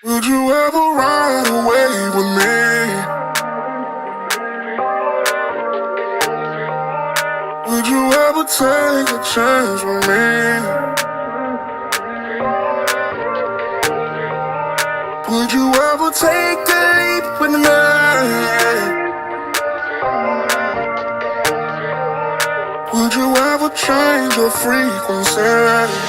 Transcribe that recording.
Would you ever ride away with me? Would you ever take a chance with me? Would you ever take a leap with me? Would you ever change your frequency?